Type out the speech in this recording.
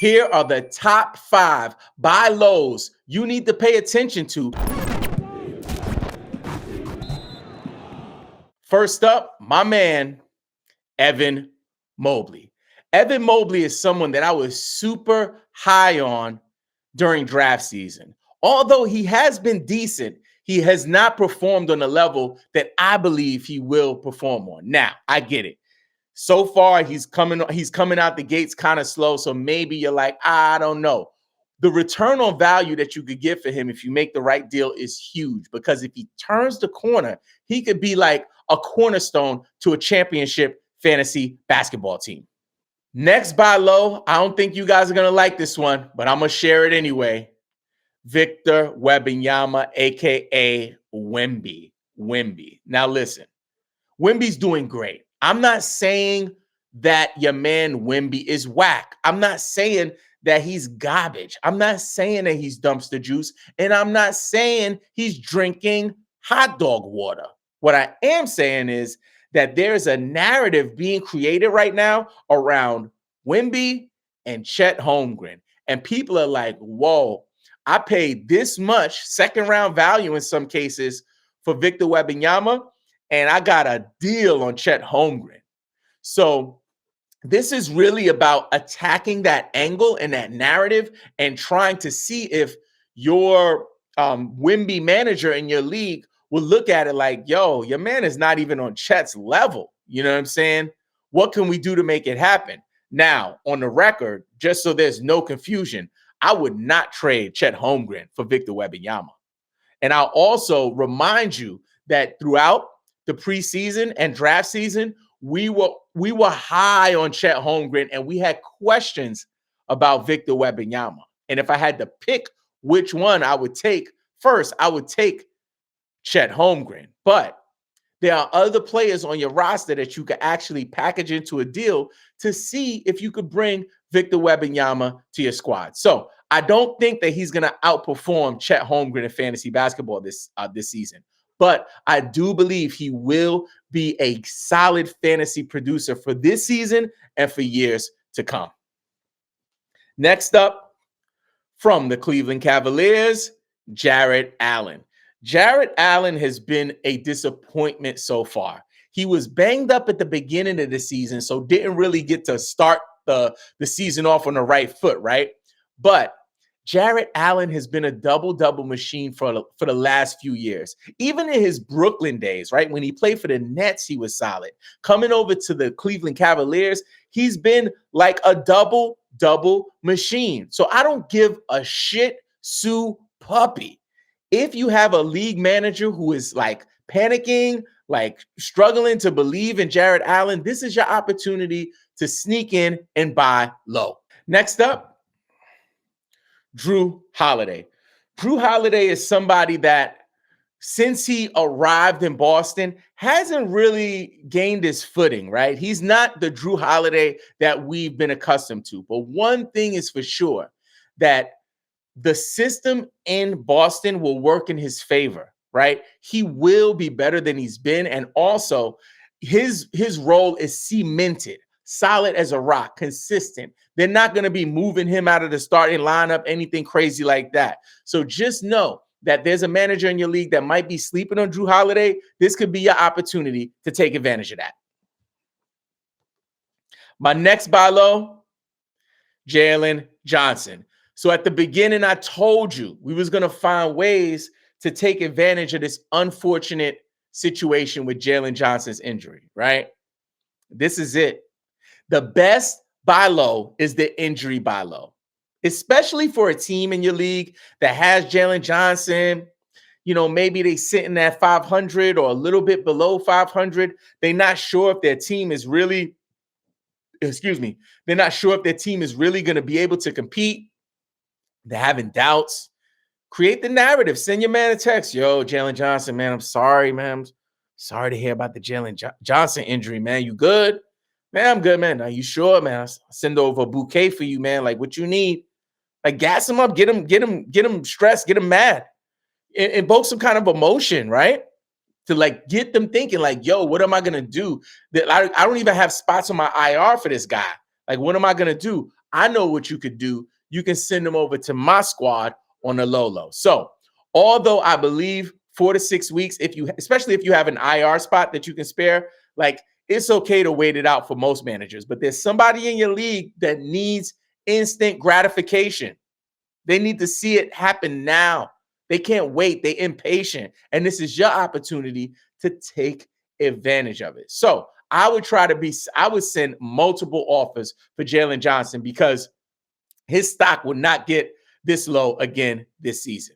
Here are the top 5 buy lows you need to pay attention to. First up, my man, Evan Mobley. Evan Mobley is someone that I was super high on during draft season. Although he has been decent, he has not performed on the level that I believe he will perform on. Now, I get it. So far, he's coming out the gates kind of slow. So maybe you're like, I don't know. The return on value that you could get for him if you make the right deal is huge, because if he turns the corner, he could be like a cornerstone to a championship fantasy basketball team. Next buy low, I don't think you guys are going to like this one, but I'm going to share it anyway. WebsterYama, a.k.a. Wemby. Now listen, Wemby's doing great. I'm not saying that your man Wemby is whack. I'm not saying that he's garbage. I'm not saying that he's dumpster juice. And I'm not saying he's drinking hot dog water. What I am saying is that there's a narrative being created right now around Wemby and Chet Holmgren. And people are like, whoa, I paid this much second round value in some cases for Victor Wembanyama, and I got a deal on Chet Holmgren. So this is really about attacking that angle and that narrative and trying to see if your Wemby manager in your league will look at it like, yo, your man is not even on Chet's level. You know what I'm saying? What can we do to make it happen? Now, on the record, just so there's no confusion, I would not trade Chet Holmgren for Victor Wembanyama. And I'll also remind you that throughout the preseason and draft season, we were high on Chet Holmgren, and we had questions about Victor Wembanyama. And if I had to pick which one I would take first, I would take Chet Holmgren. But there are other players on your roster that you could actually package into a deal to see if you could bring Victor Wembanyama to your squad. So I don't think that he's going to outperform Chet Holmgren in fantasy basketball this season. But I do believe he will be a solid fantasy producer for this season and for years to come. Next up, from the Cleveland Cavaliers, Jarrett Allen. Jarrett Allen has been a disappointment so far. He was banged up at the beginning of the season, so didn't really get to start the season off on the right foot, right? But Jarrett Allen has been a double-double machine for the last few years. Even in his Brooklyn days, right? When he played for the Nets, he was solid. Coming over to the Cleveland Cavaliers, he's been like a double-double machine. So I don't give a shit, Sue Puppy. If you have a league manager who is like panicking, like struggling to believe in Jarrett Allen, this is your opportunity to sneak in and buy low. Next up, Jrue Holiday. Jrue Holiday is somebody that, since he arrived in Boston, hasn't really gained his footing, right? He's not the Jrue Holiday that we've been accustomed to. But one thing is for sure, that the system in Boston will work in his favor, right? He will be better than he's been. And also, his role is cemented, solid as a rock, consistent. They're not going to be moving him out of the starting lineup, anything crazy like that. So just know that there's a manager in your league that might be sleeping on Jrue Holiday. This could be your opportunity to take advantage of that. My next buy low, Jaylen Johnson. So at the beginning, I told you we was going to find ways to take advantage of this unfortunate situation with Jaylen Johnson's injury, right? This is it. The best buy low is the injury buy low, especially for a team in your league that has Jaylen Johnson. You know, maybe they sitting at 500 or a little bit below 500. They're not sure if their team is really, they're not sure if their team is really going to be able to compete. They're having doubts. Create the narrative. Send your man a text. Yo, Jaylen Johnson, man, I'm sorry, man. I'm sorry to hear about the Jaylen Johnson injury, man. You good? Man, I'm good, man. Are you sure, man? I'll send over a bouquet for you, man. Like what you need. Like gas him up, get him stressed, get him mad. Invoke some kind of emotion, right? To like get them thinking like, yo, what am I going to do? I don't even have spots on my IR for this guy. Like, what am I going to do? I know what you could do. You can send him over to my squad on a low. So, although I believe 4 to 6 weeks, especially if you have an IR spot that you can spare, like it's okay to wait it out for most managers. But there's somebody in your league that needs instant gratification. They need to see it happen now. They can't wait. They're impatient. And this is your opportunity to take advantage of it. So I would send multiple offers for Jaylen Johnson because his stock will not get this low again this season.